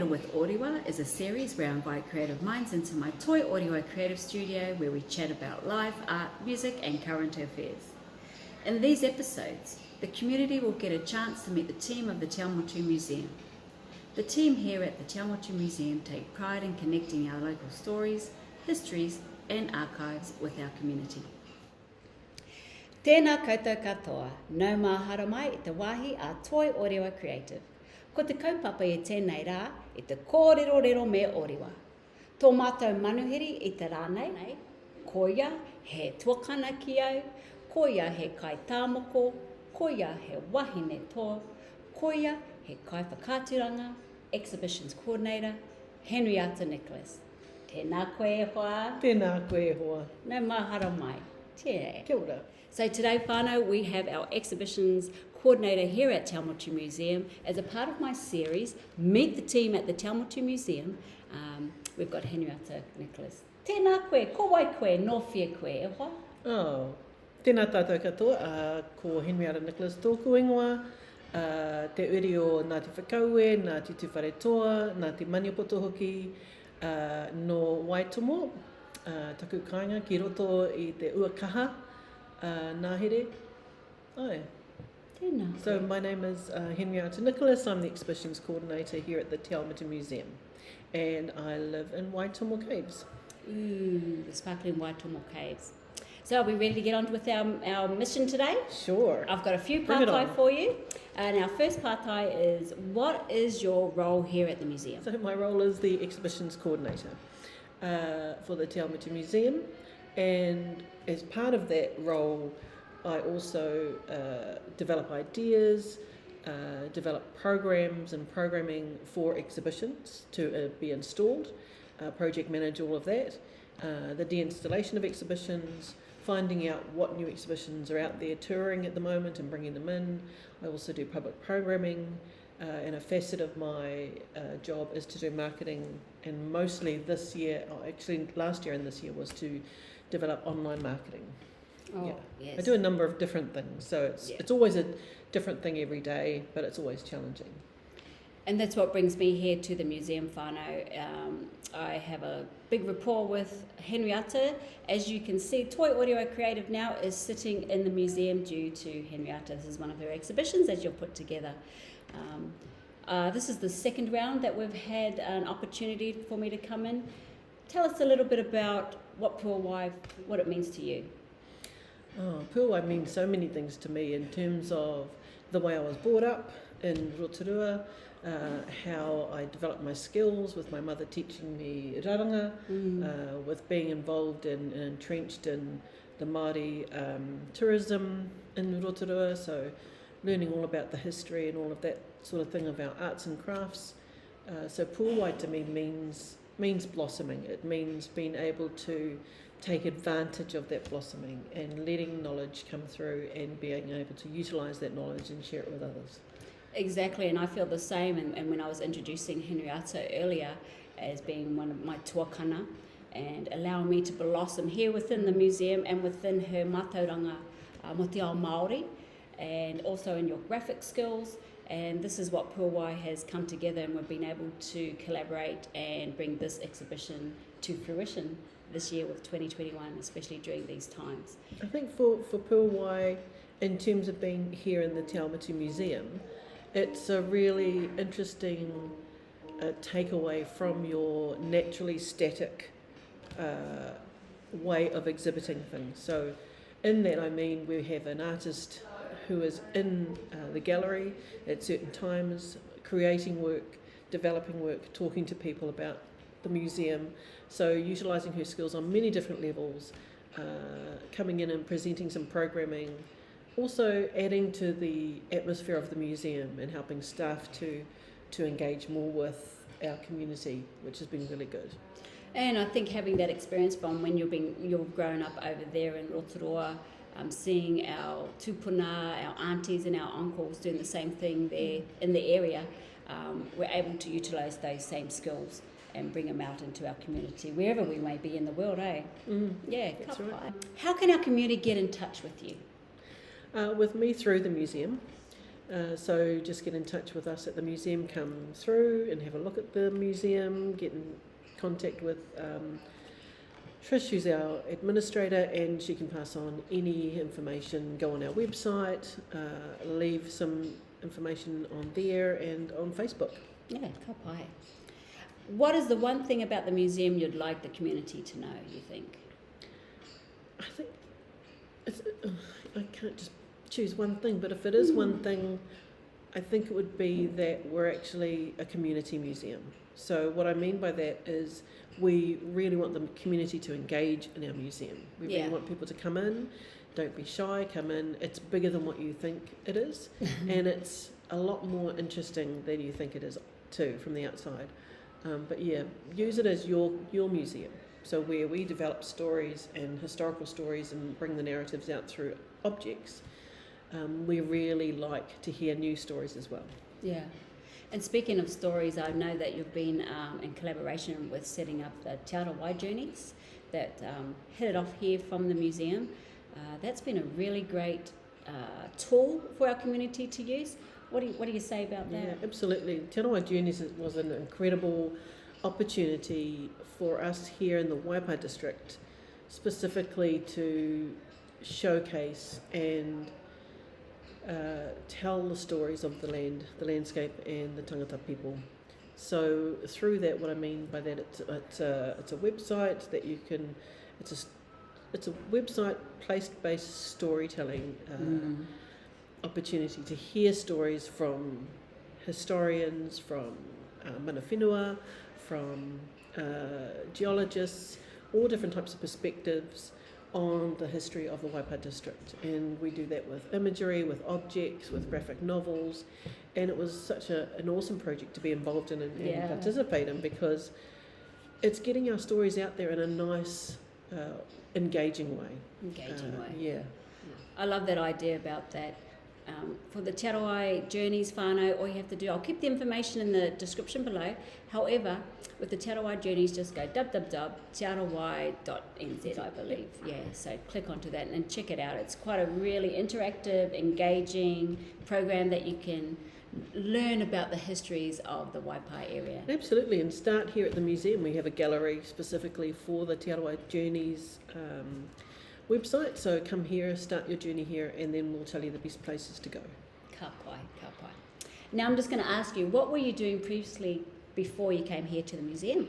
with Oriwa is a series where I invite creative minds into my toioriwa creative studio where we chat about life, art, music and current affairs. In these episodes, the community will get a chance to meet the team of the Te Awamutu Museum. The team here at the Te Awamutu Museum take pride in connecting our local stories, histories and archives with our community. Tēnā koutou katoa, nau mā hara mai i te wāhi a toioriwa creative. Ko te kaupapa i tēnei rā, i te kōrero me Oriwa. Tō mātou manuhiri i te rānei, koia he tuakana ki au, koia he kai tāmoko, koia he wahine tō, koia he kai whakāturanga, exhibitions coordinator, Henriata Nicholas. Tēnā koe e hoa. Tēnā koe e hoa. Nau mahara mai. Tēnā. Kia ora. So today, whānau, we have our exhibitions coordinator here at Te Awamutu Museum. As a part of my series, Meet the Team at the Te Awamutu Museum, we've got Henriata Nicholas. Tēnā koe, ko wai koe, no whia koe, e hoa? Oh, tēnā tātou katoa, ko Henriata Nicholas tōku ingoa, te uri o Ngāti Whakaue, Ngāti Tuwharetoa, Ngāti Maniapoto hoki, no Waitomo, taku kāinga ki roto i te uakaha, Ngāhere. Ai. Tēnā. So my name is Henriata Nicholas. I'm the exhibitions coordinator here at the Te Awamutu Museum, and I live in Waitomo Caves. Ooh, the sparkling Waitomo Caves. So are we ready to get on with our mission today? Sure. I've got a few Bring it pārtai on. for you. And our first pārtai is, what is your role here at the museum? So my role is the exhibitions coordinator for the Te Awamutu Museum, and as part of that role I also develop ideas, develop programs and programming for exhibitions to be installed, project manage all of that, the de-installation of exhibitions, finding out what new exhibitions are out there touring at the moment and bringing them in. I also do public programming, and a facet of my job is to do marketing, and mostly this year, actually last year and this year, was to develop online marketing. Oh, Yeah. yes. I do a number of different things, so it's always a different thing every day, but it's always challenging. And that's what brings me here to the museum, whānau. I have a big rapport with Henriata. As you can see, toioriwa creative now is sitting in the museum due to Henriata. This is one of her exhibitions that you'll put together. This is the second round that we've had an opportunity for me to come in. Tell us a little bit about what Puawai, what it means to you. Oh, Puawai means so many things to me in terms of the way I was brought up in Rotorua, how I developed my skills with my mother teaching me raranga, with being involved and entrenched in the Māori tourism in Rotorua, so learning all about the history and all of that sort of thing of our arts and crafts. So Puawai to me means blossoming. It means being able to take advantage of that blossoming and letting knowledge come through and being able to utilise that knowledge and share it with others. Exactly, and I feel the same. And when I was introducing Henriata earlier as being one of my tuakana and allowing me to blossom here within the museum and within her mātauranga mo te ao Māori, and also in your graphic skills. And this is what Puawai has come together, and we've been able to collaborate and bring this exhibition to fruition this year with 2021, especially during these times. I think for Puawai, in terms of being here in the Te Awamutu Museum, it's a really interesting takeaway from your naturally static way of exhibiting things. So in that, I mean, we have an artist who is in the gallery at certain times, creating work, developing work, talking to people about the museum, so utilising her skills on many different levels, coming in and presenting some programming, also adding to the atmosphere of the museum and helping staff to engage more with our community, which has been really good. And I think having that experience from when you've grown up over there in Rotorua, seeing our tupuna, our aunties and our uncles doing the same thing there in the area, we're able to utilise those same skills and bring them out into our community, wherever we may be in the world, eh? Yeah, that's right. How can our community get in touch with you? With me through the museum. So just get in touch with us at the museum, come through and have a look at the museum, get in contact with Trish, who's our administrator, and she can pass on any information. Go on our website, leave some information on there and on Facebook. Yeah, ka pai. What is the one thing about the museum you'd like the community to know, you think? I think I can't just choose one thing, but if it is one thing, I think it would be that we're actually a community museum. So what I mean by that is we really want the community to engage in our museum. We really want people to come in, don't be shy, come in. It's bigger than what you think it is, and it's a lot more interesting than you think it is too from the outside. But yeah, use it as your museum. So where we develop stories and historical stories and bring the narratives out through objects, we really like to hear new stories as well. Yeah. And speaking of stories, I know that you've been in collaboration with setting up the Te Awamutu journeys that hit it off here from the museum. That's been a really great tool for our community to use. What do you say about that? Yeah, absolutely. Te Awamutu Journeys was an incredible opportunity for us here in the Waipa district, specifically to showcase and tell the stories of the land, the landscape, and the tangata people. So through that, what I mean by that, it's a website that you can. It's a website place-based storytelling opportunity to hear stories from historians, from mana whenua, from geologists, all different types of perspectives on the history of the Waipa district. And we do that with imagery, with objects, with graphic novels, and it was such an awesome project to be involved in and participate in, because it's getting our stories out there in a nice, engaging way. Yeah. I love that idea about that. For the Te Awamutu Journeys whānau, all you have to do, I'll keep the information in the description below. However, with the Te Awamutu Journeys, just go www.tearawai.nz, I believe. Yeah, so click onto that and check it out. It's quite a really interactive, engaging program that you can learn about the histories of the Waipa area. Absolutely, and start here at the museum. We have a gallery specifically for the Te Awamutu Journeys website, so come here, start your journey here, and then we'll tell you the best places to go. Ka pai. Now I'm just going to ask you, what were you doing previously before you came here to the museum?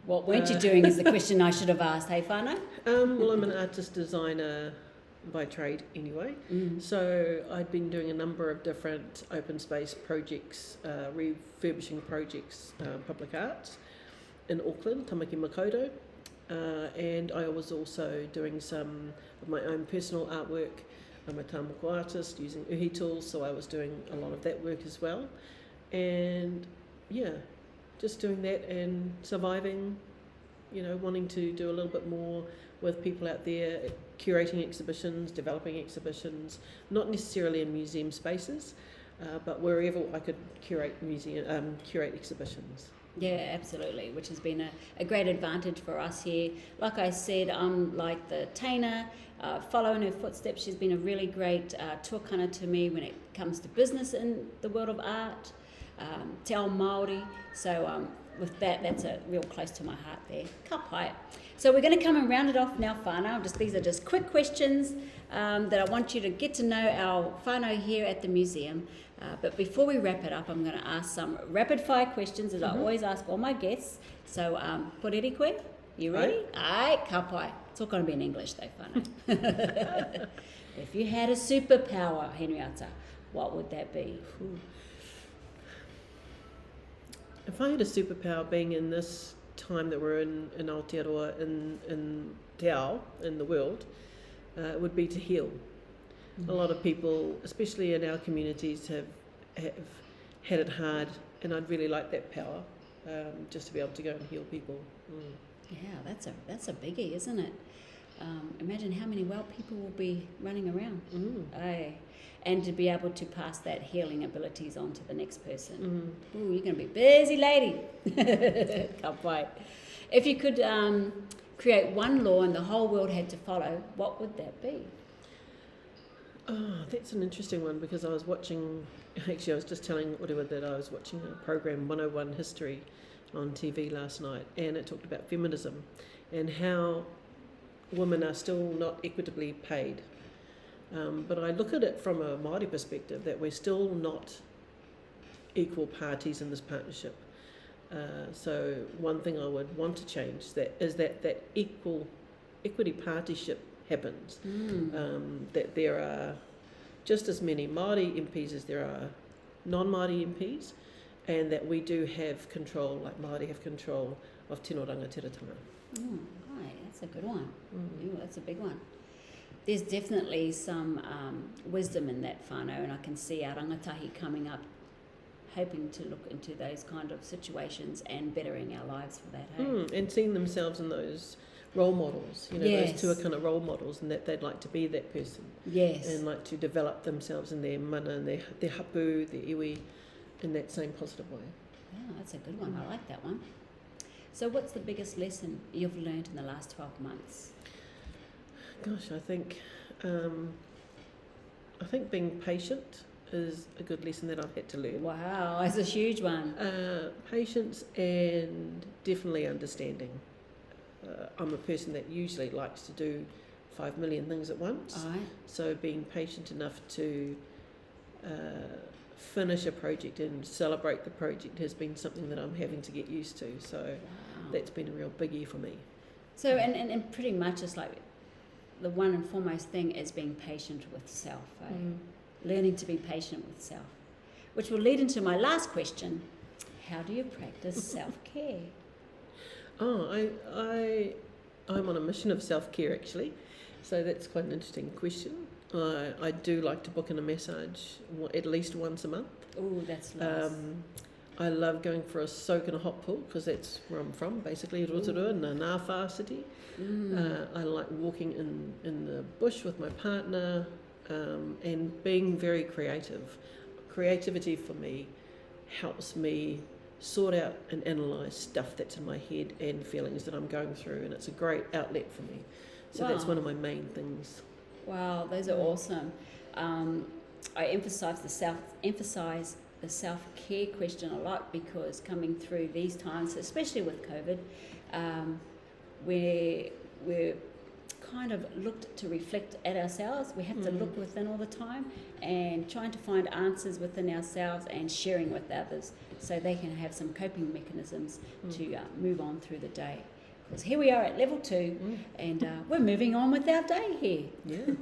What weren't you doing is the question I should have asked, hey whānau? Well, I'm an artist designer by trade anyway, so I'd been doing a number of different open space projects, refurbishing projects, public arts in Auckland, Tamaki Makaurau. And I was also doing some of my own personal artwork. I'm a tāmoko artist using uhi tools, so I was doing a lot of that work as well. And yeah, just doing that and surviving, wanting to do a little bit more with people out there, curating exhibitions, developing exhibitions, not necessarily in museum spaces, but wherever I could curate exhibitions. Yeah, absolutely, which has been a great advantage for us here. Like I said, I'm like the Taina, following her footsteps. She's been a really great tuakana to me when it comes to business in the world of art, te ao Māori. So with that's a real close to my heart there. Ka pai. So we're going to come and round it off now, whānau. These are just quick questions that I want you to get to know our whānau here at the museum. But before we wrap it up, I'm going to ask some rapid fire questions as I always ask all my guests. So, porere koe, you ready? Ai, ka pai. It's all going to be in English though, whānau. If you had a superpower, Henriata, what would that be? If I had a superpower, being in this time that we're in Aotearoa, in Te Ao, in the world, it would be to heal. A lot of people, especially in our communities, have had it hard, and I'd really like that power, just to be able to go and heal people. Yeah, that's a biggie, isn't it? Imagine how many well people will be running around. Aye. And to be able to pass that healing abilities on to the next person. Ooh, you're going to be a busy lady. Can't wait. If you could create one law and the whole world had to follow, what would that be? Oh, that's an interesting one because I was just telling Oriwa that I was watching a program 101 History on TV last night, and it talked about feminism and how women are still not equitably paid. But I look at it from a Māori perspective that we're still not equal parties in this partnership. So one thing I would want to change is that equity partyship happens. That there are just as many Māori MPs as there are non-Māori MPs, and that we do have control, like Māori have control of tino rangatiratanga. Right, that's a good one. Ooh, that's a big one. There's definitely some wisdom in that whānau, and I can see our rangatahi coming up hoping to look into those kind of situations and bettering our lives for that. Hey? And seeing themselves in those role models, Yes. those two are kind of role models, and that they'd like to be that person. Yes. And like to develop themselves in their mana and their hapu, their iwi, in that same positive way. Yeah, that's a good one. I like that one. So what's the biggest lesson you've learned in the last 12 months? Gosh, I think being patient is a good lesson that I've had to learn. Wow, that's a huge one. Patience and definitely understanding. I'm a person that usually likes to do 5 million things at once. All right. So being patient enough to finish a project and celebrate the project has been something that I'm having to get used to. So that's been a real biggie for me. So, and pretty much it's like the one and foremost thing is being patient with self, eh? Learning to be patient with self, which will lead into my last question. How do you practice self-care? I'm on a mission of self-care actually, so that's quite an interesting question. I do like to book in a massage at least once a month. Oh, that's nice. I love going for a soak in a hot pool because that's where I'm from, basically Rotorua in the Ngāwhā city. I like walking in the bush with my partner and being very creative. Creativity for me helps me sort out and analyse stuff that's in my head and feelings that I'm going through, and it's a great outlet for me. So that's one of my main things. Wow, those are awesome. I emphasise the self-care question a lot because coming through these times, especially with COVID, we're kind of looked to reflect at ourselves. We have to look within all the time and trying to find answers within ourselves and sharing with others so they can have some coping mechanisms to move on through the day. Because here we are at level 2 and we're moving on with our day here. Yeah.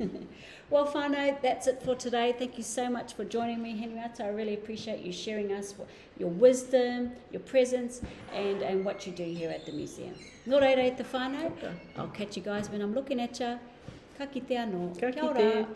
Well, whānau, that's it for today. Thank you so much for joining me, Henriata. I really appreciate you sharing us your wisdom, your presence, and what you do here at the museum. Nō reira e te whānau. I'll catch you guys when I'm looking at ya. Ka kite anō. Ka Kia ora. kite.